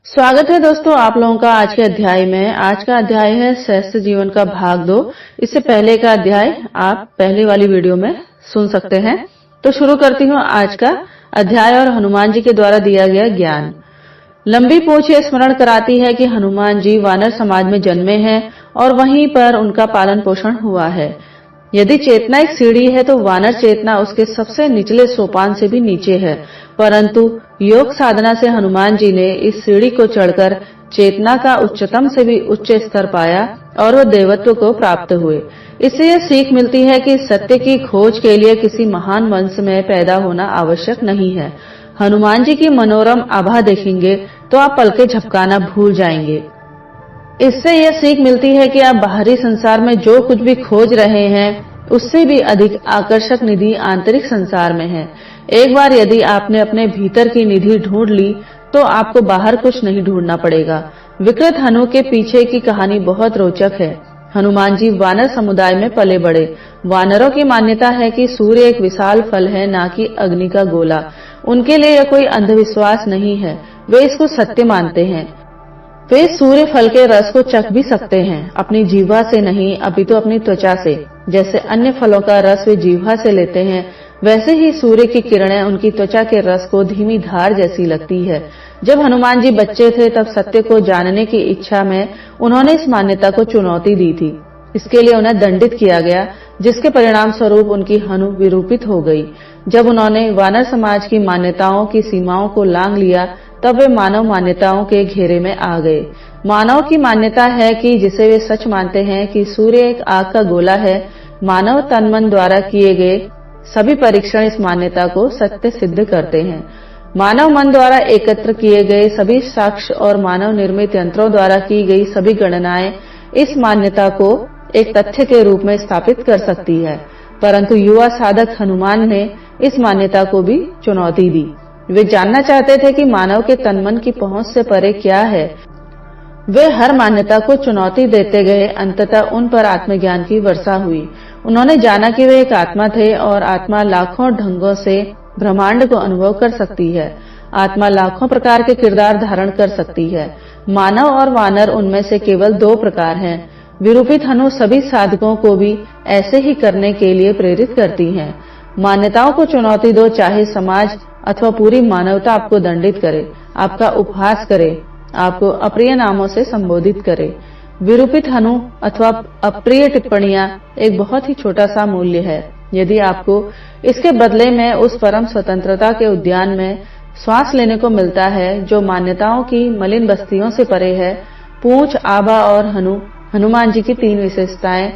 स्वागत है दोस्तों आप लोगों का आज के अध्याय में। आज का अध्याय है स्वस्थ जीवन का भाग 2। इससे पहले का अध्याय आप पहले वाली वीडियो में सुन सकते हैं। तो शुरू करती हूँ आज का अध्याय और हनुमान जी के द्वारा दिया गया ज्ञान। लंबी पूंछ ये स्मरण कराती है कि हनुमान जी वानर समाज में जन्मे हैं और वहीं पर उनका पालन पोषण हुआ है। यदि चेतना एक सीढ़ी है तो वानर चेतना उसके सबसे निचले सोपान से भी नीचे है, परंतु योग साधना से हनुमान जी ने इस सीढ़ी को चढ़कर चेतना का उच्चतम से भी उच्च स्तर पाया और वो देवत्व को प्राप्त हुए। इससे यह सीख मिलती है कि सत्य की खोज के लिए किसी महान वंश में पैदा होना आवश्यक नहीं है। हनुमान जी की मनोरम आभा देखेंगे तो आप पलके झपकाना भूल जाएंगे। इससे यह सीख मिलती है कि आप बाहरी संसार में जो कुछ भी खोज रहे हैं उससे भी अधिक आकर्षक निधि आंतरिक संसार में है। एक बार यदि आपने अपने भीतर की निधि ढूंढ ली तो आपको बाहर कुछ नहीं ढूंढना पड़ेगा। विकृत हनु के पीछे की कहानी बहुत रोचक है। हनुमान जी वानर समुदाय में पले बड़े। वानरों की मान्यता है कि सूर्य एक विशाल फल है, ना कि अग्नि का गोला। उनके लिए यह कोई अंधविश्वास नहीं है, वे इसको सत्य मानते हैं। वे सूर्य फल के रस को चख भी सकते हैं, अपनी जीह्वा से नहीं अपितु अपनी त्वचा से। जैसे अन्य फलों का रस वे जीह्वा से लेते हैं, वैसे ही सूर्य की किरणें उनकी त्वचा के रस को धीमी धार जैसी लगती है। जब हनुमान जी बच्चे थे तब सत्य को जानने की इच्छा में उन्होंने इस मान्यता को चुनौती दी थी। इसके लिए उन्हें दंडित किया गया, जिसके परिणाम स्वरूप उनकी हनु विरूपित हो गई। जब उन्होंने वानर समाज की मान्यताओं की सीमाओं को लांघ लिया तब वे मानव मान्यताओं के घेरे में आ गए। मानव की मान्यता है कि जिसे वे सच मानते हैं कि सूर्य एक आग का गोला है। मानव तन मन द्वारा किए गए सभी परीक्षण इस मान्यता को सत्य सिद्ध करते हैं। मानव मन द्वारा एकत्र किए गए सभी साक्ष्य और मानव निर्मित यंत्रों द्वारा की गई सभी गणनाएं इस मान्यता को एक तथ्य के रूप में स्थापित कर सकती है। परंतु युवा साधक हनुमान ने इस मान्यता को भी चुनौती दी। वे जानना चाहते थे कि मानव के तन मन की पहुंच से परे क्या है। वे हर मान्यता को चुनौती देते गए। अंततः उन पर आत्मज्ञान की वर्षा हुई। उन्होंने जाना कि वे एक आत्मा थे और आत्मा लाखों ढंगों से ब्रह्मांड को अनुभव कर सकती है। आत्मा लाखों प्रकार के किरदार धारण कर सकती है। मानव और वानर उनमें से केवल 2 प्रकार हैं। विरूपित हनु सभी साधकों को भी ऐसे ही करने के लिए प्रेरित करती हैं। मान्यताओं को चुनौती दो, चाहे समाज अथवा पूरी मानवता आपको दंडित करे, आपका उपहास करे, आपको अप्रिय नामों से संबोधित करे। विरूपित हनु अथवा अप्रिय टिप्पणियां एक बहुत ही छोटा सा मूल्य है। यदि आपको इसके बदले में उस परम स्वतंत्रता के उद्यान में श्वास लेने को मिलता है जो मान्यताओं की मलिन बस्तियों से परे है। पूंछ, आभा और हनुमान जी की 3 विशेषताएं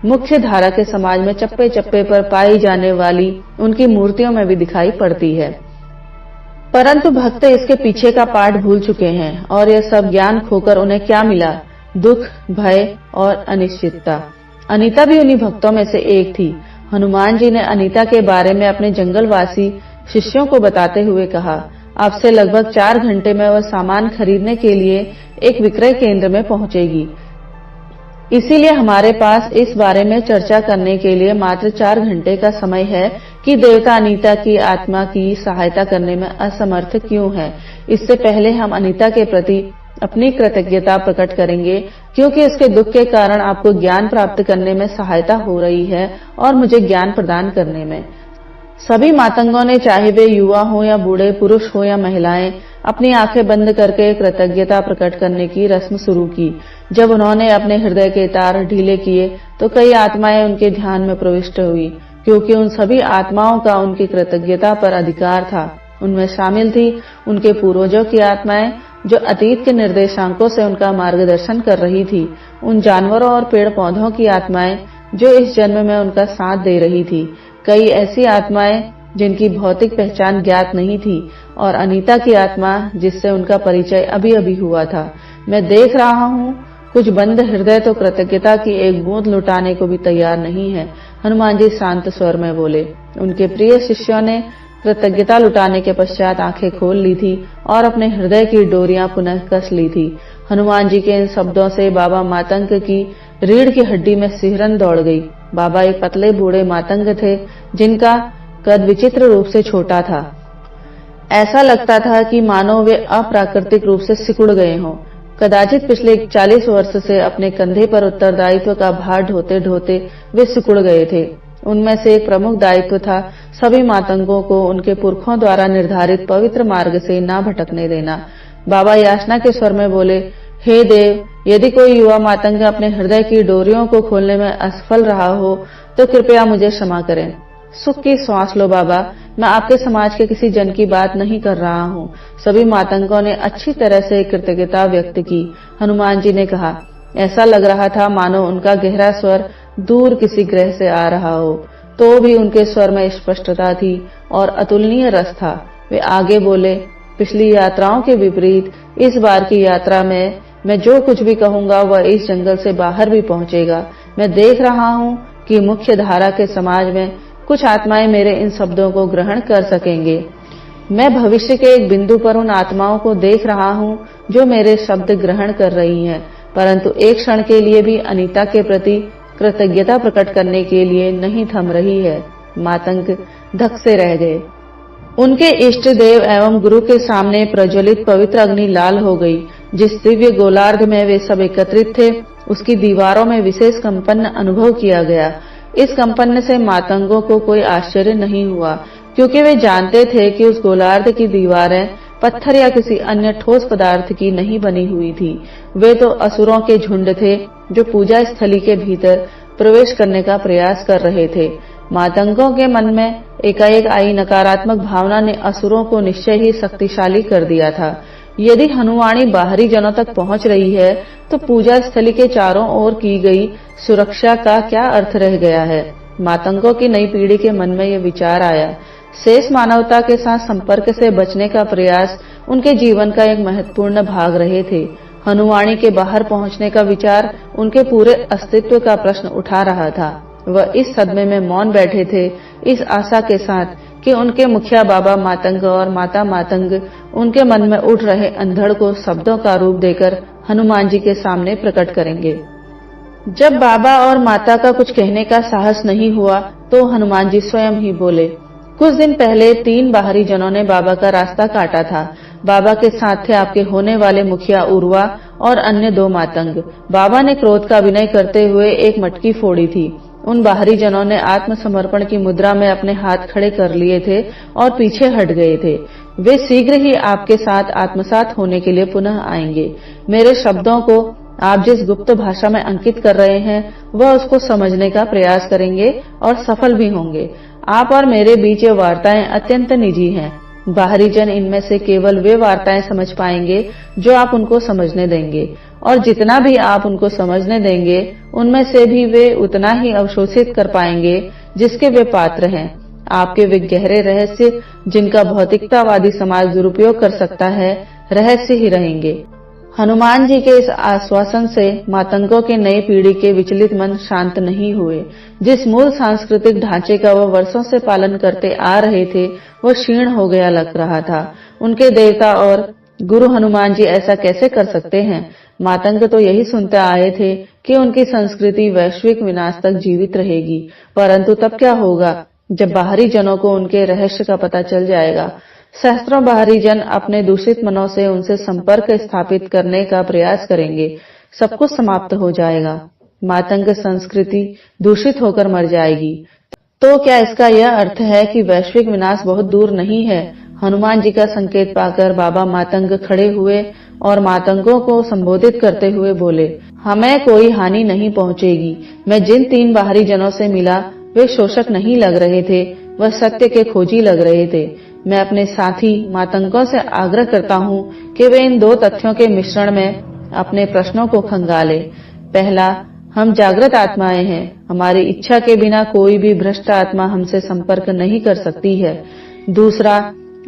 मुख्य धारा के समाज में चप्पे चप्पे पर पाई जाने वाली उनकी मूर्तियों में भी दिखाई पड़ती है। परंतु भक्त इसके पीछे का पाठ भूल चुके हैं और यह सब ज्ञान खोकर उन्हें क्या मिला? दुख, भय और अनिश्चितता। अनीता भी उन्हीं भक्तों में से एक थी। हनुमान जी ने अनीता के बारे में अपने जंगलवासी शिष्यों को बताते हुए कहा, अब से लगभग 4 घंटे में वह सामान खरीदने के लिए एक विक्रय केंद्र में पहुंचेगी। इसीलिए हमारे पास इस बारे में चर्चा करने के लिए मात्र 4 घंटे का समय है कि देवता अनीता की आत्मा की सहायता करने में असमर्थ क्यों है। इससे पहले हम अनीता के प्रति अपनी कृतज्ञता प्रकट करेंगे, क्योंकि उसके दुख के कारण आपको ज्ञान प्राप्त करने में सहायता हो रही है और मुझे ज्ञान प्रदान करने में। सभी मातंगों ने, चाहे वे युवा हो या बूढ़े, पुरुष हो या महिलाएं, अपनी आंखें बंद करके कृतज्ञता प्रकट करने की रस्म शुरू की। जब उन्होंने अपने हृदय के तार ढीले किए तो कई आत्माएं उनके ध्यान में प्रविष्ट हुई, क्योंकि उन सभी आत्माओं का उनकी कृतज्ञता पर अधिकार था। उनमें शामिल थी उनके पूर्वजों की आत्माएं जो अतीत के निर्देशांकों से उनका मार्गदर्शन कर रही थी, उन जानवरों और पेड़ पौधों की आत्माएं जो इस जन्म में उनका साथ दे रही थी, कई ऐसी आत्माएं जिनकी भौतिक पहचान ज्ञात नहीं थी, और अनीता की आत्मा जिससे उनका परिचय अभी अभी हुआ था। मैं देख रहा हूँ कुछ बंद हृदय तो कृतज्ञता की एक बूंद लुटाने को भी तैयार नहीं है, हनुमान जी शांत स्वर में बोले। उनके प्रिय शिष्यों ने कृतज्ञता लुटाने के पश्चात आंखें खोल ली थी और अपने हृदय की डोरियां पुनः कस ली थी। हनुमान जी के इन शब्दों से बाबा मातंग की रीढ़ की हड्डी में सिहरन दौड़ गई। बाबा एक पतले बूढ़े मातंग थे जिनका कद विचित्र रूप से छोटा था। ऐसा लगता था कि मानो वे अप्राकृतिक रूप से सिकुड़ गए हों। कदाचित पिछले 40 वर्ष से अपने कंधे पर उत्तरदायित्व का भार ढोते ढोते वे सिकुड़ गए थे। उनमें से एक प्रमुख दायित्व था सभी मातंगों को उनके पुरखों द्वारा निर्धारित पवित्र मार्ग से न भटकने देना। बाबा याचना के स्वर में बोले, हे देव, यदि कोई युवा मातंग अपने हृदय की डोरियों को खोलने में असफल रहा हो तो कृपया मुझे क्षमा करें। सुख की श्वास लो बाबा, मैं आपके समाज के किसी जन की बात नहीं कर रहा हूँ। सभी मातंगों ने अच्छी तरह से कृतज्ञता व्यक्त की। हनुमान जी ने कहा, ऐसा लग रहा था मानो उनका गहरा स्वर दूर किसी ग्रह से आ रहा हो, तो भी उनके स्वर में स्पष्टता थी और अतुलनीय रस था। वे आगे बोले, पिछली यात्राओं के विपरीत इस बार की यात्रा में मैं जो कुछ भी कहूंगा वह इस जंगल से बाहर भी पहुंचेगा। मैं देख रहा हूं कि मुख्य धारा के समाज में कुछ आत्माएं मेरे इन शब्दों को ग्रहण कर सकेंगे। मैं भविष्य के एक बिंदु पर उन आत्माओं को देख रहा हूं जो मेरे शब्द ग्रहण कर रही हैं, परंतु एक क्षण के लिए भी अनीता के प्रति कृतज्ञता प्रकट करने के लिए नहीं थम रही है। मातंग धक से रह गए। उनके इष्ट देव एवं गुरु के सामने प्रज्वलित पवित्र अग्नि लाल हो गई। जिस दिव्य गोलार्ध में वे सब एकत्रित थे, उसकी दीवारों में विशेष कंपन अनुभव किया गया। इस कंपन से मातंगों को कोई आश्चर्य नहीं हुआ, क्योंकि वे जानते थे कि उस गोलार्ध की दीवारें पत्थर या किसी अन्य ठोस पदार्थ की नहीं बनी हुई थी। वे तो असुरों के झुंड थे जो पूजा स्थली के भीतर प्रवेश करने का प्रयास कर रहे थे। मातंगों के मन में एकाएक आई नकारात्मक भावना ने असुरों को निश्चय ही शक्तिशाली कर दिया था। यदि हनुवाणी बाहरी जनों तक पहुंच रही है तो पूजा स्थली के चारों ओर की गई सुरक्षा का क्या अर्थ रह गया है। मातंगों की नई पीढ़ी के मन में यह विचार आया। शेष मानवता के साथ संपर्क से बचने का प्रयास उनके जीवन का एक महत्वपूर्ण भाग रहे थे। हनुवाणी के बाहर पहुंचने का विचार उनके पूरे अस्तित्व का प्रश्न उठा रहा था। वह इस सदमे में मौन बैठे थे, इस आशा के साथ कि उनके मुखिया बाबा मातंग और माता मातंग उनके मन में उठ रहे अंधड़ को शब्दों का रूप देकर हनुमान जी के सामने प्रकट करेंगे। जब बाबा और माता का कुछ कहने का साहस नहीं हुआ तो हनुमान जी स्वयं ही बोले, कुछ दिन पहले 3 बाहरी जनों ने बाबा का रास्ता काटा था। बाबा के साथ थे आपके होने वाले मुखिया उर्वा और अन्य 2 मातंग। बाबा ने क्रोध का विनय करते हुए एक मटकी फोड़ी थी। उन बाहरी जनों ने आत्मसमर्पण की मुद्रा में अपने हाथ खड़े कर लिए थे और पीछे हट गए थे। वे शीघ्र ही आपके साथ आत्मसात होने के लिए पुनः आएंगे। मेरे शब्दों को आप जिस गुप्त भाषा में अंकित कर रहे हैं वह उसको समझने का प्रयास करेंगे और सफल भी होंगे। आप और मेरे बीच ये वार्ताएं अत्यंत निजी हैं। बाहरी जन इनमें से केवल वे वार्ताएं समझ पाएंगे जो आप उनको समझने देंगे, और जितना भी आप उनको समझने देंगे उनमें से भी वे उतना ही अवशोषित कर पाएंगे जिसके वे पात्र हैं। आपके वे गहरे रहस्य जिनका भौतिकतावादी समाज दुरुपयोग कर सकता है, रहस्य ही रहेंगे। हनुमान जी के इस आश्वासन से मातंगों के नई पीढ़ी के विचलित मन शांत नहीं हुए। जिस मूल सांस्कृतिक ढांचे का वह वर्षों से पालन करते आ रहे थे वह क्षीण हो गया लग रहा था। उनके देवता और गुरु हनुमान जी ऐसा कैसे कर सकते हैं? मातंग तो यही सुनते आए थे कि उनकी संस्कृति वैश्विक विनाश तक जीवित रहेगी, परंतु तब क्या होगा जब बाहरी जनों को उनके रहस्य का पता चल जाएगा। सहस्त्रों बाहरी जन अपने दूषित मनों से उनसे संपर्क स्थापित करने का प्रयास करेंगे। सब कुछ समाप्त हो जाएगा। मातंग संस्कृति दूषित होकर मर जाएगी। तो क्या इसका यह अर्थ है कि वैश्विक विनाश बहुत दूर नहीं है? हनुमान जी का संकेत पाकर बाबा मातंग खड़े हुए और मातंगों को संबोधित करते हुए बोले, हमें कोई हानि नहीं पहुंचेगी। मैं जिन 3 बाहरी जनों से मिला वे शोषक नहीं लग रहे थे, वह सत्य के खोजी लग रहे थे। मैं अपने साथी मातंगों से आग्रह करता हूँ कि वे इन 2 तथ्यों के मिश्रण में अपने प्रश्नों को खंगाले। पहला, हम जागृत आत्माएं हैं। हमारी इच्छा के बिना कोई भी भ्रष्ट आत्मा हमसे संपर्क नहीं कर सकती है। दूसरा,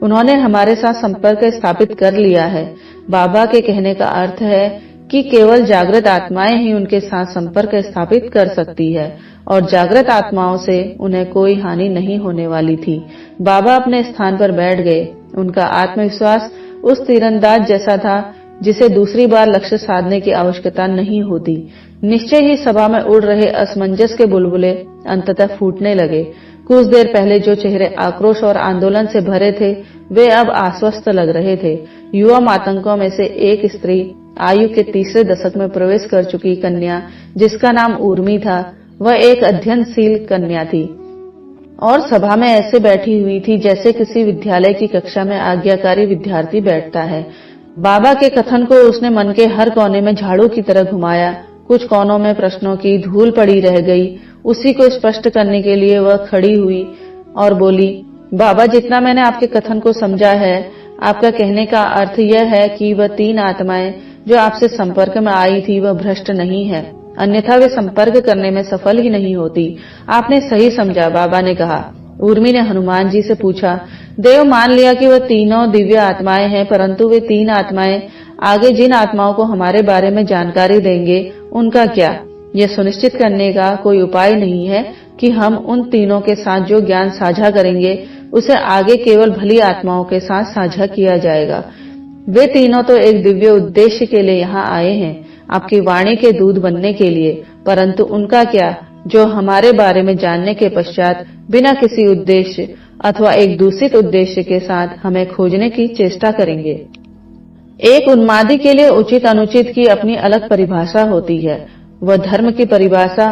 उन्होंने हमारे साथ संपर्क स्थापित कर लिया है। बाबा के कहने का अर्थ है कि केवल जागृत आत्माएं ही उनके साथ संपर्क स्थापित कर सकती है और जागृत आत्माओं से उन्हें कोई हानि नहीं होने वाली थी। बाबा अपने स्थान पर बैठ गए। उनका आत्मविश्वास उस तीरंदाज जैसा था जिसे दूसरी बार लक्ष्य साधने की आवश्यकता नहीं होती। निश्चय ही सभा में उड़ रहे असमंजस के बुलबुले अंततः फूटने लगे। कुछ देर पहले जो चेहरे आक्रोश और आंदोलन से भरे थे वे अब आश्वस्त लग रहे थे। युवा मातंगों में से एक स्त्री, आयु के तीसरे दशक में प्रवेश कर चुकी कन्या, जिसका नाम उर्मी था, वह एक अध्ययनशील कन्या थी और सभा में ऐसे बैठी हुई थी जैसे किसी विद्यालय की कक्षा में आज्ञाकारी विद्यार्थी बैठता है। बाबा के कथन को उसने मन के हर कोने में झाड़ू की तरह घुमाया। कुछ कोनों में प्रश्नों की धूल पड़ी रह गई। उसी को स्पष्ट करने के लिए वह खड़ी हुई और बोली, बाबा, जितना मैंने आपके कथन को समझा है, आपका कहने का अर्थ यह है कि वह 3 आत्माएं जो आपसे संपर्क में आई थी वह भ्रष्ट नहीं है, अन्यथा वे संपर्क करने में सफल ही नहीं होती। आपने सही समझा, बाबा ने कहा। उर्मी ने हनुमान जी से पूछा, देव, मान लिया कि वह तीनों दिव्य आत्माएं हैं, परंतु वे 3 आत्माएं आगे जिन आत्माओं को हमारे बारे में जानकारी देंगे, उनका क्या? यह सुनिश्चित करने का कोई उपाय नहीं है कि हम उन तीनों के साथ जो ज्ञान साझा करेंगे उसे आगे केवल भली आत्माओं के साथ साझा किया जाएगा। वे तीनों तो एक दिव्य उद्देश्य के लिए यहाँ आए हैं, आपकी वाणी के दूध बनने के लिए, परंतु उनका क्या जो हमारे बारे में जानने के पश्चात बिना किसी उद्देश्य अथवा एक दूषित उद्देश्य के साथ हमें खोजने की चेष्टा करेंगे। एक उन्मादी के लिए उचित अनुचित की अपनी अलग परिभाषा होती है। वह धर्म की परिभाषा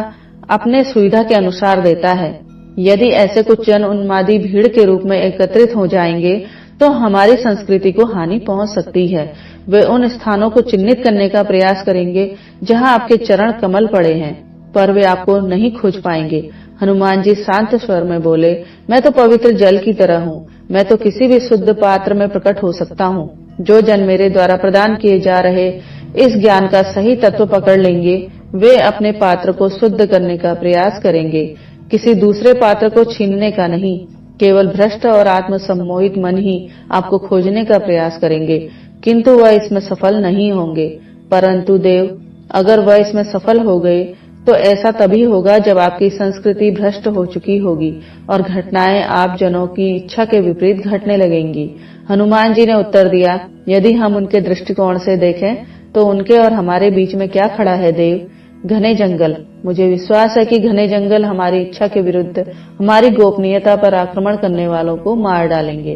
अपने सुविधा के अनुसार देता है। यदि ऐसे कुछ जन उन्मादी भीड़ के रूप में एकत्रित हो जाएंगे तो हमारी संस्कृति को हानि पहुंच सकती है। वे उन स्थानों को चिन्हित करने का प्रयास करेंगे जहां आपके चरण कमल पड़े हैं, पर वे आपको नहीं खोज पाएंगे। हनुमान जी शांत स्वर में बोले, मैं तो पवित्र जल की तरह हूँ। मैं तो किसी भी शुद्ध पात्र में प्रकट हो सकता हूँ। जो जन मेरे द्वारा प्रदान किए जा रहे इस ज्ञान का सही तत्व पकड़ लेंगे, वे अपने पात्र को शुद्ध करने का प्रयास करेंगे, किसी दूसरे पात्र को छीनने का नहीं। केवल भ्रष्ट और आत्म सम्मोहित मन ही आपको खोजने का प्रयास करेंगे, किंतु वह इसमें सफल नहीं होंगे। परंतु देव, अगर वह इसमें सफल हो गए तो ऐसा तभी होगा जब आपकी संस्कृति भ्रष्ट हो चुकी होगी और घटनाएं आप जनों की इच्छा के विपरीत घटने लगेंगी। हनुमान जी ने उत्तर दिया, यदि हम उनके दृष्टिकोण से देखें तो उनके और हमारे बीच में क्या खड़ा है देव? घने जंगल। मुझे विश्वास है कि घने जंगल हमारी इच्छा के विरुद्ध हमारी गोपनीयता पर आक्रमण करने वालों को मार डालेंगे।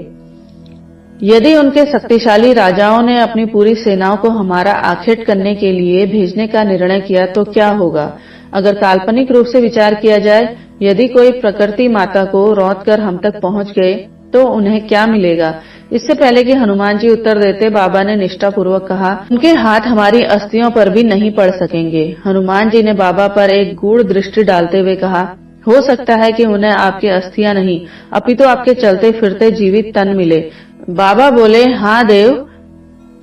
यदि उनके शक्तिशाली राजाओं ने अपनी पूरी सेनाओं को हमारा आखेट करने के लिए भेजने का निर्णय किया तो क्या होगा? अगर काल्पनिक रूप से विचार किया जाए, यदि कोई प्रकृति माता को रौंद कर हम तक पहुंच गए तो उन्हें क्या मिलेगा? इससे पहले कि हनुमान जी उत्तर देते, बाबा ने निष्ठापूर्वक कहा, उनके हाथ हमारी अस्थियों पर भी नहीं पड़ सकेंगे। हनुमान जी ने बाबा पर एक गूढ़ दृष्टि डालते हुए कहा, हो सकता है कि उन्हें आपकी अस्थियां नहीं, अपितु आपके चलते फिरते जीवित तन मिले। बाबा बोले, हाँ देव,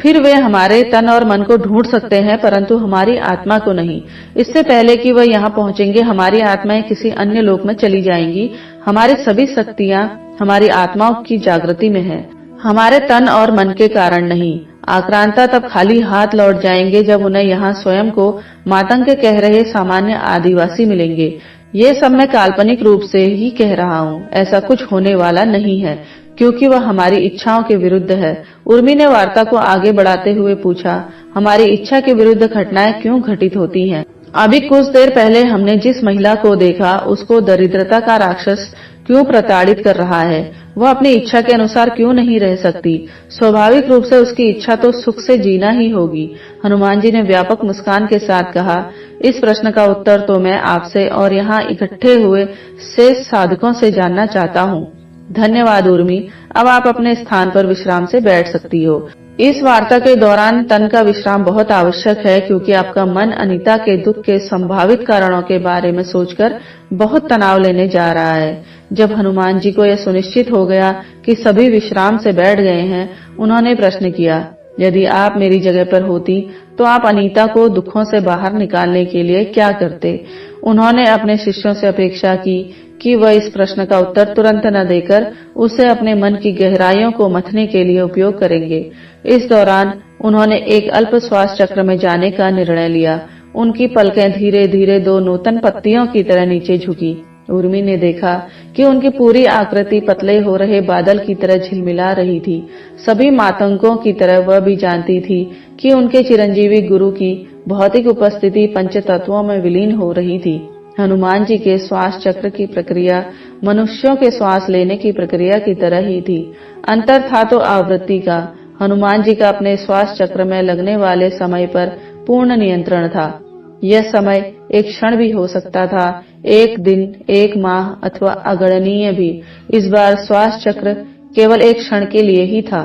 फिर वे हमारे तन और मन को ढूंढ सकते हैं, परंतु हमारी आत्मा को नहीं। इससे पहले कि वह यहाँ पहुंचेंगे, हमारी आत्माएं किसी अन्य लोक में चली जाएंगी। हमारी सभी शक्तियां हमारी आत्माओं की जागृति में है, हमारे तन और मन के कारण नहीं। आक्रांता तब खाली हाथ लौट जाएंगे जब उन्हें यहाँ स्वयं को मातंग कह रहे सामान्य आदिवासी मिलेंगे। ये सब मैं काल्पनिक रूप से ही कह रहा हूँ, ऐसा कुछ होने वाला नहीं है, क्योंकि वह हमारी इच्छाओं के विरुद्ध है। उर्मी ने वार्ता को आगे बढ़ाते हुए पूछा, हमारी इच्छा के विरुद्ध घटनाएं क्यों घटित होती हैं? अभी कुछ देर पहले हमने जिस महिला को देखा, उसको दरिद्रता का राक्षस क्यों प्रताड़ित कर रहा है? वह अपनी इच्छा के अनुसार क्यों नहीं रह सकती? स्वाभाविक रूप से उसकी इच्छा तो सुख से जीना ही होगी। हनुमान जी ने व्यापक मुस्कान के साथ कहा, इस प्रश्न का उत्तर तो मैं आपसे और यहाँ इकट्ठे हुए शेष साधकों से जानना चाहता हूँ। धन्यवाद उर्मी, अब आप अपने स्थान पर विश्राम से बैठ सकती हो। इस वार्ता के दौरान तन का विश्राम बहुत आवश्यक है, क्योंकि आपका मन अनीता के दुख के संभावित कारणों के बारे में सोचकर बहुत तनाव लेने जा रहा है। जब हनुमान जी को यह सुनिश्चित हो गया कि सभी विश्राम से बैठ गए हैं, उन्होंने प्रश्न किया, यदि आप मेरी जगह पर होती तो आप अनीता को दुखों से बाहर निकालने के लिए क्या करते? उन्होंने अपने शिष्यों से अपेक्षा की कि वह इस प्रश्न का उत्तर तुरंत न देकर उसे अपने मन की गहराइयों को मथने के लिए उपयोग करेंगे। इस दौरान उन्होंने एक अल्प श्वास चक्र में जाने का निर्णय लिया। उनकी पलकें धीरे धीरे 2 नूतन पत्तियों की तरह नीचे झुकी। उर्मी ने देखा कि उनकी पूरी आकृति पतले हो रहे बादल की तरह झिलमिला रही थी। सभी मातंगों की तरह वह भी जानती थी कि उनके चिरंजीवी गुरु की भौतिक उपस्थिति पंच तत्वों में विलीन हो रही थी। हनुमान जी के श्वास चक्र की प्रक्रिया मनुष्यों के श्वास लेने की प्रक्रिया की तरह ही थी। अंतर था तो आवृत्ति का। हनुमान जी का अपने श्वास चक्र में लगने वाले समय पर पूर्ण नियंत्रण था। यह समय एक क्षण भी हो सकता था, एक दिन, एक माह अथवा अगणनीय भी। इस बार श्वास चक्र केवल एक क्षण के लिए ही था,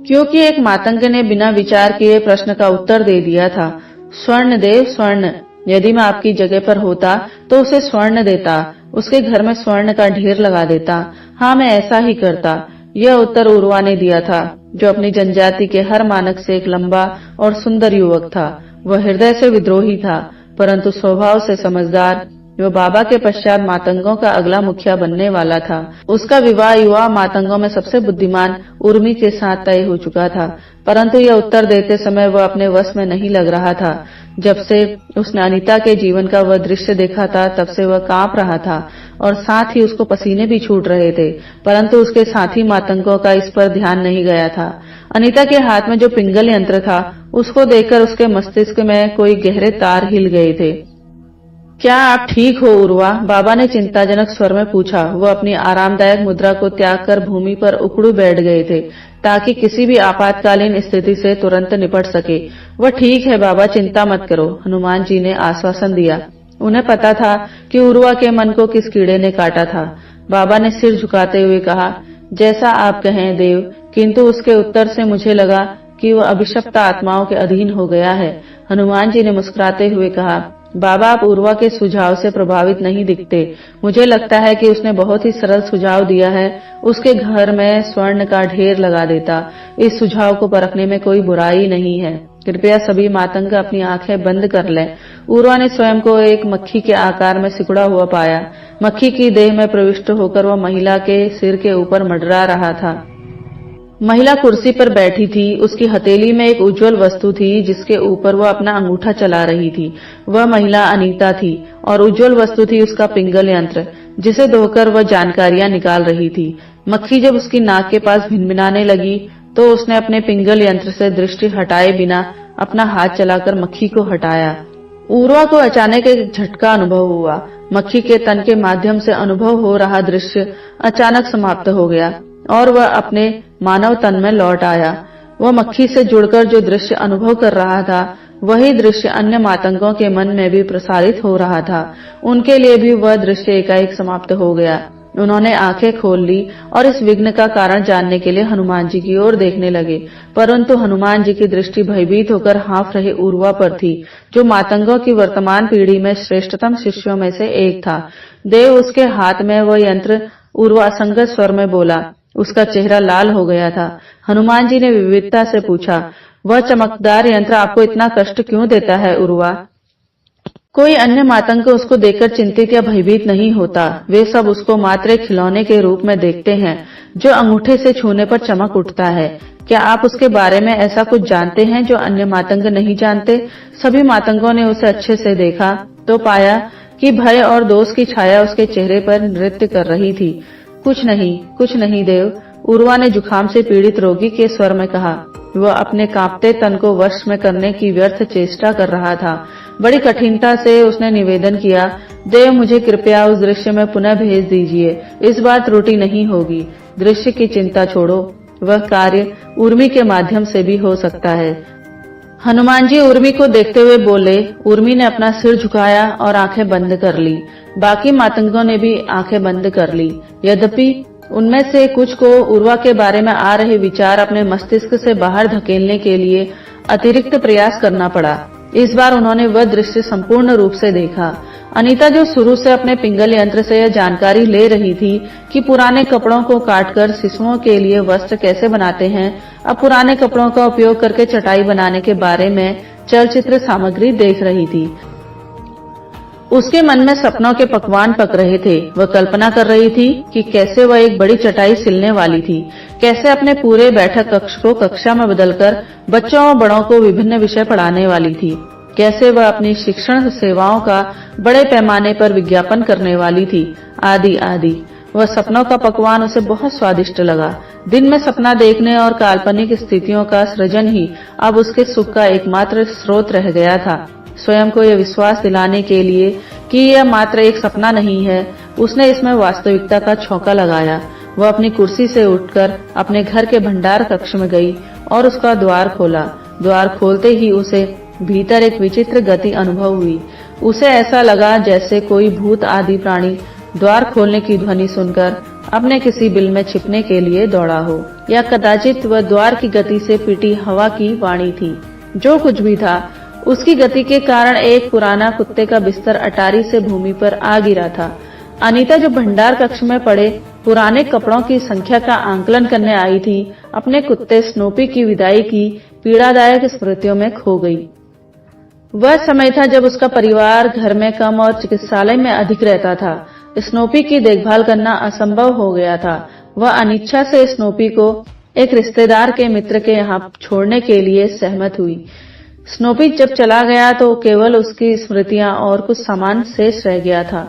क्योंकि एक मातंग ने बिना विचार किए प्रश्न का उत्तर दे दिया था, स्वर्ण देव स्वर्ण। यदि मैं आपकी जगह पर होता तो उसे स्वर्ण देता, उसके घर में स्वर्ण का ढेर लगा देता। हाँ, मैं ऐसा ही करता। यह उत्तर उर्वा ने दिया था, जो अपनी जनजाति के हर मानक से एक लंबा और सुंदर युवक था। वह हृदय से विद्रोही था, परंतु स्वभाव से समझदार। वह बाबा के पश्चात मातंगों का अगला मुखिया बनने वाला था। उसका विवाह युवा मातंगों में सबसे बुद्धिमान उर्मी के साथ तय हो चुका था, परंतु यह उत्तर देते समय वह अपने वश में नहीं लग रहा था। जब से उसने अनीता के जीवन का वह दृश्य देखा था, तब से वह कांप रहा था और साथ ही उसको पसीने भी छूट रहे थे, परंतु उसके साथी मातंगों का इस पर ध्यान नहीं गया था। अनीता के हाथ में जो पिंगल यंत्र था, उसको देखकर उसके मस्तिष्क में कोई गहरे तार हिल गए थे। क्या आप ठीक हो उर्वा? बाबा ने चिंताजनक स्वर में पूछा। वह अपनी आरामदायक मुद्रा को त्याग कर भूमि पर उखड़ू बैठ गए थे, ताकि किसी भी आपातकालीन स्थिति से तुरंत निपट सके। वह ठीक है बाबा, चिंता मत करो, हनुमान जी ने आश्वासन दिया। उन्हें पता था कि उर्वा के मन को किस कीड़े ने काटा था। बाबा ने सिर झुकाते हुए कहा, जैसा आप कहें देव, किंतु उसके उत्तर से मुझे लगा कि वह अभिशप्त आत्माओं के अधीन हो गया है। हनुमान जी ने मुस्कुराते हुए कहा, बाबा आप उर्वा के सुझाव से प्रभावित नहीं दिखते। मुझे लगता है कि उसने बहुत ही सरल सुझाव दिया है, उसके घर में स्वर्ण का ढेर लगा देता। इस सुझाव को परखने में कोई बुराई नहीं है। कृपया सभी मातंग अपनी आंखें बंद कर लें। उर्वा ने स्वयं को एक मक्खी के आकार में सिकुड़ा हुआ पाया। मक्खी की देह में प्रविष्ट होकर वह महिला के सिर के ऊपर मंडरा रहा था। महिला कुर्सी पर बैठी थी। उसकी हथेली में एक उज्जवल वस्तु थी, जिसके ऊपर वह अपना अंगूठा चला रही थी। वह महिला अनीता थी और उज्जवल वस्तु थी उसका पिंगल यंत्र, जिसे धोकर वह जानकारियां निकाल रही थी। मक्खी जब उसकी नाक के पास भिनभिनाने लगी, तो उसने अपने पिंगल यंत्र से दृष्टि हटाए बिना अपना हाथ चलाकर मक्खी को हटाया। उर्वा को अचानक एक झटका अनुभव हुआ। मक्खी के तन के माध्यम से अनुभव हो रहा दृश्य अचानक समाप्त हो गया और वह अपने मानव तन में लौट आया। वह मक्खी से जुड़कर जो दृश्य अनुभव कर रहा था, वही दृश्य अन्य मातंगों के मन में भी प्रसारित हो रहा था। उनके लिए भी वह दृश्य एकाएक समाप्त हो गया। उन्होंने आंखें खोल ली और इस विघ्न का कारण जानने के लिए हनुमान जी की ओर देखने लगे, परंतु हनुमान जी की दृष्टि भयभीत होकर हाँफ रहे उर्वा पर थी, जो मातंगों की वर्तमान पीढ़ी में श्रेष्ठतम शिष्यों में से एक था। देव, उसके हाथ में वह यंत्र, उर्वा असंगत स्वर में बोला। उसका चेहरा लाल हो गया था। हनुमान जी ने विविधता से पूछा, वह चमकदार यंत्र आपको इतना कष्ट क्यों देता है उर्वा? कोई अन्य मातंग उसको देखकर चिंतित या भयभीत नहीं होता। वे सब उसको मात्र एक खिलौने के रूप में देखते हैं, जो अंगूठे से छूने पर चमक उठता है। क्या आप उसके बारे में ऐसा कुछ जानते हैं जो अन्य मातंग नहीं जानते? सभी मातंगों ने उसे अच्छे से देखा तो पाया कि भय और दोष की छाया उसके चेहरे पर नृत्य कर रही थी। कुछ नहीं देव, उर्वा ने जुखाम से पीड़ित रोगी के स्वर में कहा। वह अपने कांपते तन को वश में करने की व्यर्थ चेष्टा कर रहा था। बड़ी कठिनता से उसने निवेदन किया, देव मुझे कृपया उस दृश्य में पुनः भेज दीजिए। इस बार त्रुटि नहीं होगी। दृश्य की चिंता छोड़ो, वह कार्य उर्मी के माध्यम से भी हो सकता है। हनुमान जी उर्मी को देखते हुए बोले। उर्मी ने अपना सिर झुकाया और आंखें बंद कर ली। बाकी मातंगों ने भी आंखें बंद कर ली। यद्यपि उनमें से कुछ को उर्वा के बारे में आ रहे विचार अपने मस्तिष्क से बाहर धकेलने के लिए अतिरिक्त प्रयास करना पड़ा। इस बार उन्होंने वह दृश्य संपूर्ण रूप से देखा। अनीता, जो शुरू से अपने पिंगल यंत्र से यह जानकारी ले रही थी कि पुराने कपड़ों को काटकर शिशुओं के लिए वस्त्र कैसे बनाते हैं, अब पुराने कपड़ों का उपयोग करके चटाई बनाने के बारे में चलचित्र सामग्री देख रही थी। उसके मन में सपनों के पकवान पक रहे थे। वह कल्पना कर रही थी कि कैसे वह एक बड़ी चटाई सिलने वाली थी, कैसे अपने पूरे बैठक कक्ष को कक्षा में बदलकर बच्चों और बड़ों को विभिन्न विषय पढ़ाने वाली थी, कैसे वह अपनी शिक्षण सेवाओं का बड़े पैमाने पर विज्ञापन करने वाली थी, आदि आदि। वह सपनों का पकवान उसे बहुत स्वादिष्ट लगा। दिन में सपना देखने और काल्पनिक स्थितियों का सृजन ही अब उसके सुख का एकमात्र स्रोत रह गया था। स्वयं को यह विश्वास दिलाने के लिए कि यह मात्र एक सपना नहीं है, उसने इसमें वास्तविकता का छौंका लगाया। वह अपनी कुर्सी से उठकर अपने घर के भंडार कक्ष में गई और उसका द्वार खोला। द्वार खोलते ही उसे भीतर एक विचित्र गति अनुभव हुई। उसे ऐसा लगा जैसे कोई भूत आदि प्राणी द्वार खोलने की ध्वनि सुनकर अपने किसी बिल में छिपने के लिए दौड़ा हो, या कदाचित वह द्वार की गति से पिटी हवा की वाणी थी। जो कुछ भी था, उसकी गति के कारण एक पुराना कुत्ते का बिस्तर अटारी से भूमि पर आ गिरा था। अनीता, जो भंडार कक्ष में पड़े पुराने कपड़ों की संख्या का आंकलन करने आई थी, अपने कुत्ते स्नोपी की विदाई की पीड़ादायक स्मृतियों में खो गई। वह समय था जब उसका परिवार घर में कम और चिकित्सालय में अधिक रहता था। स्नोपी की देखभाल करना असंभव हो गया था। वह अनिच्छा से स्नोपी को एक रिश्तेदार के मित्र के यहाँ छोड़ने के लिए सहमत हुई। स्नोपी जब चला गया तो केवल उसकी स्मृतियां और कुछ सामान शेष रह गया था।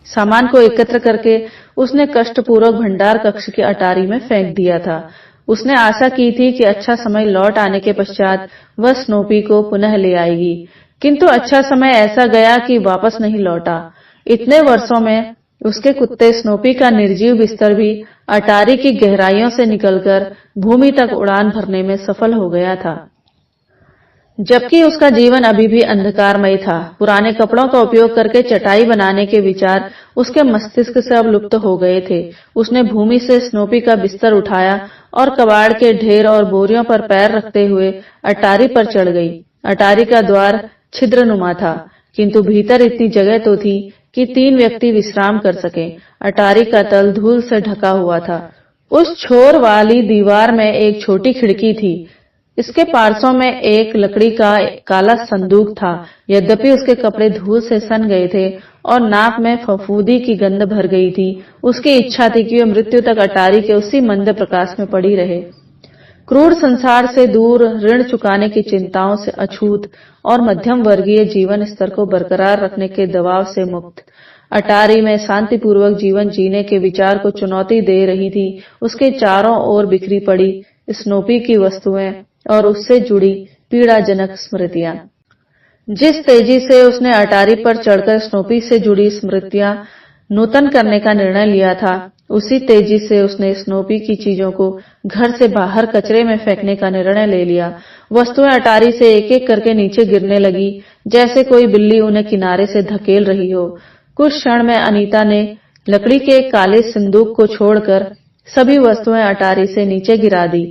सामान को एकत्र करके उसने कष्टपूर्वक भंडार कक्ष की अटारी में फेंक दिया था। उसने आशा की थी कि अच्छा समय लौट आने के पश्चात वह स्नोपी को पुनः ले आएगी, किंतु अच्छा समय ऐसा गया कि वापस नहीं लौटा। इतने वर्षों में उसके कुत्ते स्नोपी का निर्जीव बिस्तर भी अटारी की गहराइयों से निकलकर भूमि तक उड़ान भरने में सफल हो गया था, जबकि उसका जीवन अभी भी अंधकारमय था। पुराने कपड़ों का उपयोग करके चटाई बनाने के विचार उसके मस्तिष्क से अब लुप्त हो गए थे। उसने भूमि से स्नोपी का बिस्तर उठाया और कबाड़ के ढेर और बोरियों पर पैर रखते हुए अटारी पर चढ़ गई। अटारी का द्वार छिद्रनुमा था, किंतु भीतर इतनी जगह तो थी कि 3 व्यक्ति विश्राम कर सकें। अटारी का तल धूल से ढका हुआ था। उस छोर वाली दीवार में एक छोटी खिड़की थी। इसके पार्श्व में एक लकड़ी का काला संदूक था। यद्यपि उसके कपड़े धूल से सन गए थे और नाक में फफूंदी की गंध भर गई थी, उसकी इच्छा थी कि वह मृत्यु तक अटारी के उसी मंद प्रकाश में पड़ी रहे। क्रूर संसार से दूर, ऋण चुकाने की चिंताओं से अछूत और मध्यम वर्गीय जीवन स्तर को बरकरार रखने के दबाव से मुक्त, अटारी में शांतिपूर्वक जीवन जीने के विचार को चुनौती दे रही थी उसके चारों ओर बिखरी पड़ी स्नोपी की वस्तुएं और उससे जुड़ी पीड़ाजनक स्मृतियां। जिस तेजी से उसने अटारी पर चढ़कर स्नोपी से जुड़ी स्मृतियां नूतन करने का निर्णय लिया था, उसी तेजी से उसने स्नोपी की चीजों को घर से बाहर कचरे में फेंकने का निर्णय ले लिया। वस्तुएं अटारी से एक एक करके नीचे गिरने लगी, जैसे कोई बिल्ली उन्हें किनारे से धकेल रही हो। कुछ क्षण में अनीता ने लकड़ी के एक काले संदूक को छोड़कर सभी वस्तुएं अटारी से नीचे गिरा दी।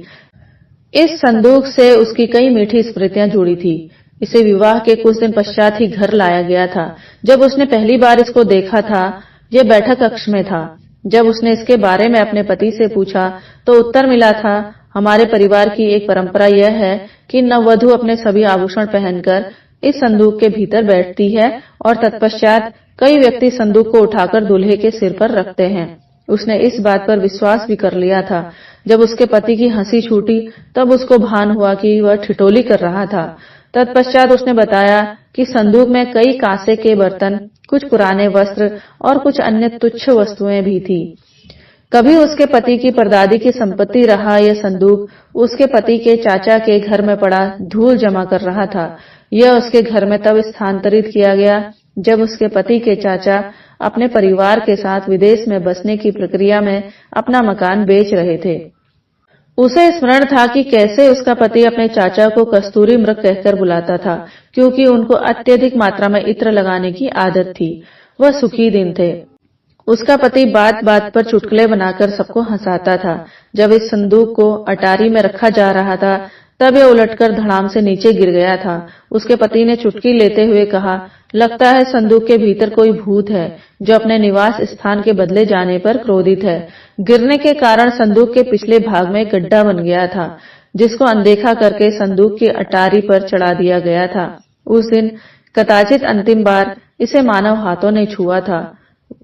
इस संदूक से उसकी कई मीठी स्मृतियां जुड़ी थी। इसे विवाह के कुछ दिन पश्चात ही घर लाया गया था। जब उसने पहली बार इसको देखा था, यह बैठक कक्ष में था। जब उसने इसके बारे में अपने पति से पूछा तो उत्तर मिला था, हमारे परिवार की एक परंपरा यह है कि नववधु अपने सभी आभूषण पहनकर इस संदूक के भीतर बैठती है और तत्पश्चात कई व्यक्ति संदूक को उठाकर दूल्हे के सिर पर रखते हैं। उसने इस बात पर विश्वास भी कर लिया था। जब उसके पति की हंसी छूटी तब उसको भान हुआ कि वह ठिठोली कर रहा था। तत्पश्चात उसने बताया कि संदूक में कई कांसे के बर्तन, कुछ पुराने वस्त्र और कुछ अन्य तुच्छ वस्तुएं भी थी। कभी उसके पति की परदादी की संपत्ति रहा यह संदूक उसके पति के चाचा के घर में पड़ा धूल जमा कर रहा था। यह उसके घर में तब स्थानांतरित किया गया जब उसके पति के चाचा अपने परिवार के साथ विदेश में बसने की प्रक्रिया में अपना मकान बेच रहे थे। उसे स्मरण था कि कैसे उसका पति अपने चाचा को कस्तूरी मृग कहकर बुलाता था, क्योंकि उनको अत्यधिक मात्रा में इत्र लगाने की आदत थी। वह सुखी दिन थे। उसका पति बात बात पर चुटकुले बनाकर सबको हंसाता था। जब इस संदूक को अटारी में रखा जा रहा था तब यह उलटकर धड़ाम से नीचे गिर गया था। उसके पति ने चुटकी लेते हुए कहा, लगता है संदूक के भीतर कोई भूत है जो अपने निवास स्थान के बदले जाने पर क्रोधित है। गिरने के कारण संदूक के पिछले भाग में गड्ढा बन गया था, जिसको अनदेखा करके संदूक की अटारी पर चढ़ा दिया गया था। उस दिन कदाचित अंतिम बार इसे मानव हाथों ने छुआ था।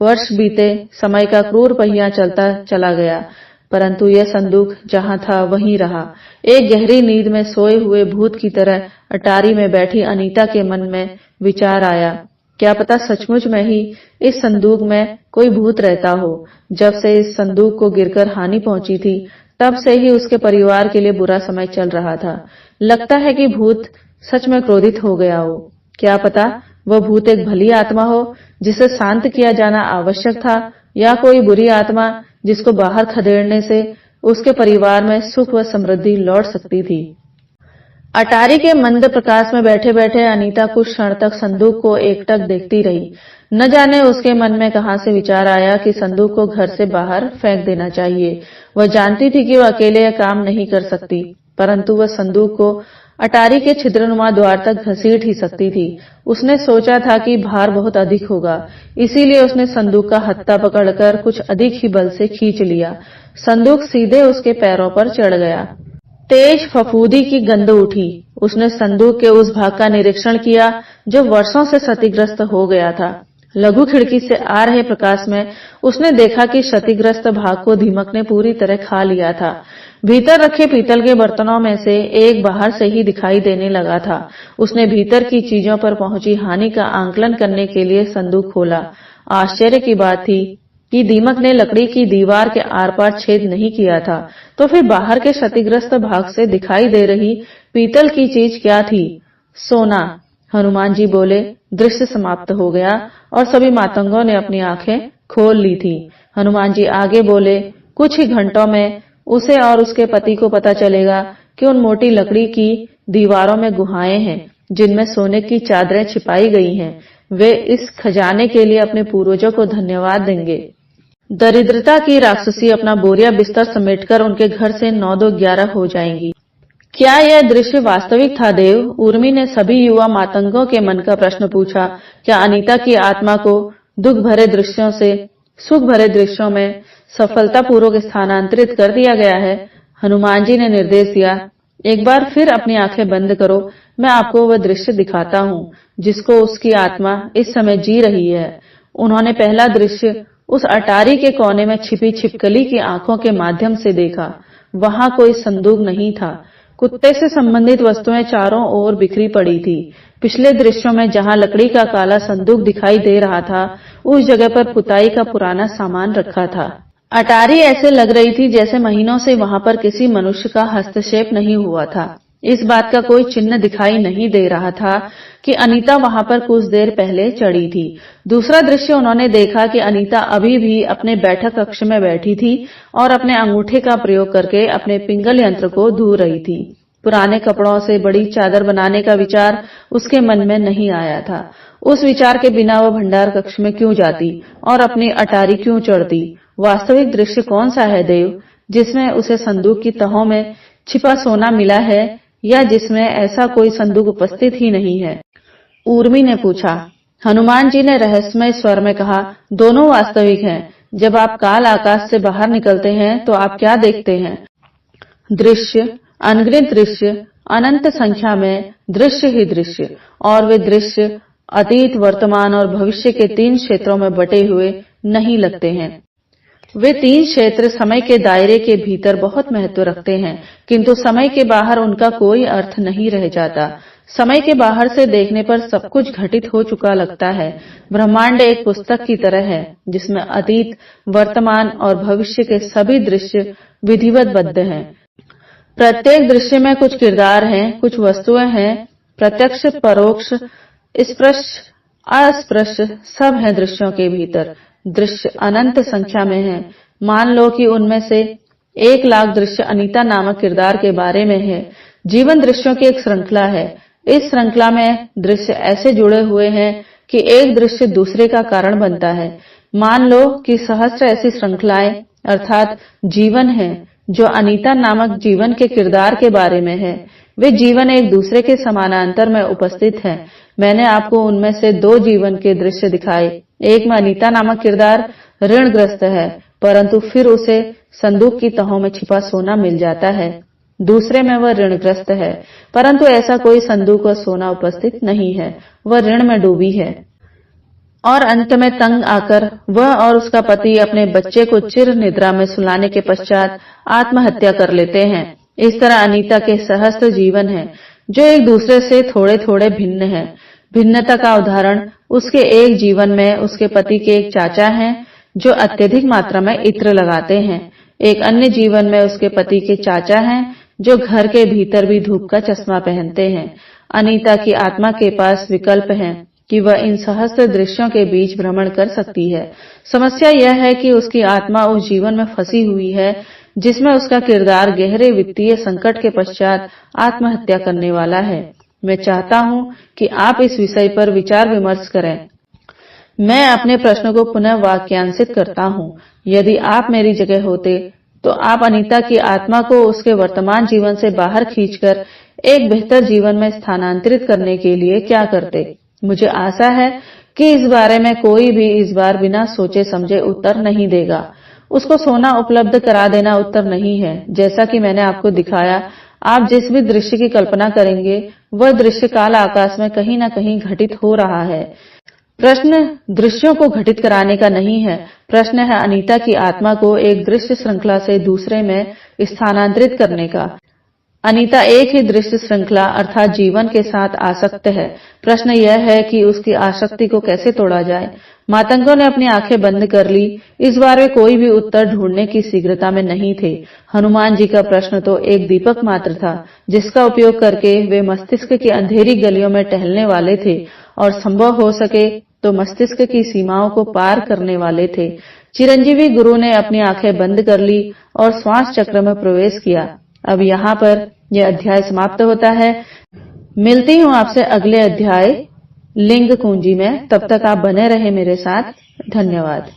वर्ष बीते, समय का क्रूर पहिया चलता चला गया, परंतु यह संदूक जहां था वहीं रहा। एक गहरी नींद में सोए हुए भूत की तरह अटारी में बैठी अनीता के मन में विचार आया, क्या पता सचमुच में ही इस संदूक में कोई भूत रहता हो। जब से इस संदूक को गिरकर हानि पहुंची थी तब से ही उसके परिवार के लिए बुरा समय चल रहा था। लगता है कि भूत सच में क्रोधित हो गया हो। क्या पता वह भूत एक भली आत्मा हो जिसे शांत किया जाना आवश्यक था, या कोई बुरी आत्मा जिसको बाहर खदेड़ने से उसके परिवार में सुख व समृद्धि लौट सकती थी। अटारी के मंद प्रकाश में बैठे बैठे अनीता कुछ क्षण तक संदूक को एकटक देखती रही। न जाने उसके मन में कहां से विचार आया कि संदूक को घर से बाहर फेंक देना चाहिए। वह जानती थी कि वह अकेले यह काम नहीं कर सकती, परंतु वह संदूक को अटारी के छिद्रनुमा द्वार तक घसीट ही सकती थी। उसने सोचा था कि भार बहुत अधिक होगा, इसीलिए उसने संदूक का हत्था पकड़कर कुछ अधिक ही बल से खींच लिया। संदूक सीधे उसके पैरों पर चढ़ गया। तेज फफूंदी की गंध उठी। उसने संदूक के उस भाग का निरीक्षण किया जो वर्षों से क्षतिग्रस्त हो गया था। लघु खिड़की से आ रहे प्रकाश में उसने देखा कि क्षतिग्रस्त भाग को दीमक ने पूरी तरह खा लिया था। भीतर रखे पीतल के बर्तनों में से एक बाहर से ही दिखाई देने लगा था। उसने भीतर की चीजों पर पहुंची हानि का आंकलन करने के लिए संदूक खोला। आश्चर्य की बात थी कि दीमक ने लकड़ी की दीवार के आर पार छेद नहीं किया था, तो फिर बाहर के क्षतिग्रस्त भाग से दिखाई दे रही पीतल की चीज क्या थी? सोना। हनुमान जी बोले। दृश्य समाप्त हो गया और सभी मातंगों ने अपनी आंखें खोल ली थी। हनुमान जी आगे बोले, कुछ ही घंटों में उसे और उसके पति को पता चलेगा कि उन मोटी लकड़ी की दीवारों में गुहाएं हैं जिनमें सोने की चादरें छिपाई गई हैं। वे इस खजाने के लिए अपने पूर्वजों को धन्यवाद देंगे। दरिद्रता की राक्षसी अपना बोरिया बिस्तर समेटकर उनके घर से 9-2-11 हो जाएंगी। क्या यह दृश्य वास्तविक था देव? उर्मी ने सभी युवा मातंगों के मन का प्रश्न पूछा। क्या अनीता की आत्मा को दुख भरे दृश्यों से सुख भरे दृश्यों में सफलतापूर्वक स्थानांतरित कर दिया गया है? हनुमान जी ने निर्देश दिया, एक बार फिर अपनी आंखें बंद करो, मैं आपको वह दृश्य दिखाता हूँ जिसको उसकी आत्मा इस समय जी रही है। उन्होंने पहला दृश्य उस अटारी के कोने में छिपी छिपकली की आंखों के माध्यम से देखा। वहां कोई संदूक नहीं था। कुत्ते से संबंधित वस्तुएं चारों ओर बिखरी पड़ी थी। पिछले दृश्यों में जहां लकड़ी का काला संदूक दिखाई दे रहा था, उस जगह पर पुताई का पुराना सामान रखा था। अटारी ऐसे लग रही थी जैसे महीनों से वहां पर किसी मनुष्य का हस्तक्षेप नहीं हुआ था। इस बात का कोई चिन्ह दिखाई नहीं दे रहा था कि अनीता वहां पर कुछ देर पहले चढ़ी थी। दूसरा दृश्य उन्होंने देखा कि अनीता अभी भी अपने बैठक कक्ष में बैठी थी और अपने अंगूठे का प्रयोग करके अपने पिंगल यंत्र को धो रही थी। पुराने कपड़ों से बड़ी चादर बनाने का विचार उसके मन में नहीं आया था। उस विचार के बिना वह भंडार कक्ष में क्यों जाती और अपनी अटारी क्यों चढ़ती? वास्तविक दृश्य कौन सा है देव, जिसमें उसे संदूक की तहों में छिपा सोना मिला है या जिसमें ऐसा कोई संदूक उपस्थित ही नहीं है? उर्मी ने पूछा। हनुमान जी ने रहस्यमय स्वर में कहा, दोनों वास्तविक हैं। जब आप काल आकाश से बाहर निकलते हैं तो आप क्या देखते हैं? दृश्य, अनगिनत दृश्य, अनंत संख्या में दृश्य ही दृश्य, और वे दृश्य अतीत, वर्तमान और भविष्य के 3 क्षेत्रों में बटे हुए नहीं लगते हैं। वे 3 क्षेत्र समय के दायरे के भीतर बहुत महत्व रखते हैं, किंतु समय के बाहर उनका कोई अर्थ नहीं रह जाता। समय के बाहर से देखने पर सब कुछ घटित हो चुका लगता है। ब्रह्मांड एक पुस्तक की तरह है जिसमें अतीत, वर्तमान और भविष्य के सभी दृश्य विधिवत बद्ध हैं। प्रत्येक दृश्य में कुछ किरदार हैं, कुछ वस्तुएं हैं, प्रत्यक्ष, परोक्ष, स्पष्ट, अस्पष्ट, सब हैं दृश्यों के भीतर। दृश्य अनंत संख्या में हैं। मान लो कि उनमें से 1 लाख दृश्य अनीता नामक किरदार के बारे में है। जीवन दृश्यों की एक श्रृंखला है। इस श्रृंखला में दृश्य ऐसे जुड़े हुए हैं कि एक दृश्य दूसरे का कारण बनता है। मान लो कि सहस्त्र ऐसी श्रृंखलाएं अर्थात जीवन हैं जो अनीता नामक जीवन के किरदार के बारे में है। वे जीवन एक दूसरे के समानांतर में उपस्थित हैं। मैंने आपको उनमें से 2 जीवन के दृश्य दिखाए। एक में अनीता नामक किरदार ऋणग्रस्त है, परंतु फिर उसे संदूक की तहों में छिपा सोना मिल जाता है। दूसरे में वह ऋणग्रस्त है, परंतु ऐसा कोई संदूक व सोना उपस्थित नहीं है। वह ऋण में डूबी है और अंत में तंग आकर वह और उसका पति अपने बच्चे को चिर निद्रा में सुलाने के पश्चात आत्महत्या कर लेते हैं। इस तरह अनीता के सहस्त्र जीवन हैं जो एक दूसरे से थोड़े थोड़े भिन्न हैं। भिन्नता का उदाहरण उसके एक जीवन में उसके पति के एक चाचा हैं जो अत्यधिक मात्रा में इत्र लगाते हैं। एक अन्य जीवन में उसके पति के चाचा हैं जो घर के भीतर भी धूप का चश्मा पहनते हैं। अनीता की आत्मा के पास विकल्प है कि वह इन सहस्त्र दृश्यों के बीच भ्रमण कर सकती है। समस्या यह है कि उसकी आत्मा उस जीवन में फंसी हुई है जिसमें उसका किरदार गहरे वित्तीय संकट के पश्चात आत्महत्या करने वाला है। मैं चाहता हूं कि आप इस विषय पर विचार विमर्श करें। मैं अपने प्रश्न को पुनः वाक्यांशित करता हूं। यदि आप मेरी जगह होते तो आप अनीता की आत्मा को उसके वर्तमान जीवन से बाहर खींचकर एक बेहतर जीवन में स्थानांतरित करने के लिए क्या करते? मुझे आशा है कि इस बारे में कोई भी इस बार बिना सोचे समझे उत्तर नहीं देगा। उसको सोना उपलब्ध करा देना उत्तर नहीं है। जैसा कि मैंने आपको दिखाया, आप जिस भी दृश्य की कल्पना करेंगे वह दृश्य काला आकाश में कहीं न कहीं घटित हो रहा है। प्रश्न दृश्यों को घटित कराने का नहीं है, प्रश्न है अनीता की आत्मा को एक दृश्य श्रृंखला से दूसरे में स्थानांतरित करने का। अनीता एक ही दृश्य श्रृंखला अर्थात जीवन के साथ आसक्त है। प्रश्न यह है कि उसकी आसक्ति को कैसे तोड़ा जाए। मातंगों ने अपनी आंखें बंद कर ली। इस बार वे कोई भी उत्तर ढूंढने की शीघ्रता में नहीं थे। हनुमान जी का प्रश्न तो एक दीपक मात्र था जिसका उपयोग करके वे मस्तिष्क की अंधेरी गलियों में टहलने वाले थे और संभव हो सके तो मस्तिष्क की सीमाओं को पार करने वाले थे। चिरंजीवी गुरु ने अपनी आंखें बंद कर ली और श्वास चक्र में प्रवेश किया। अब यहाँ पर यह अध्याय समाप्त होता है। मिलती हूँ आपसे अगले अध्याय लिंग कुंजी में। तब तक आप बने रहे मेरे साथ। धन्यवाद।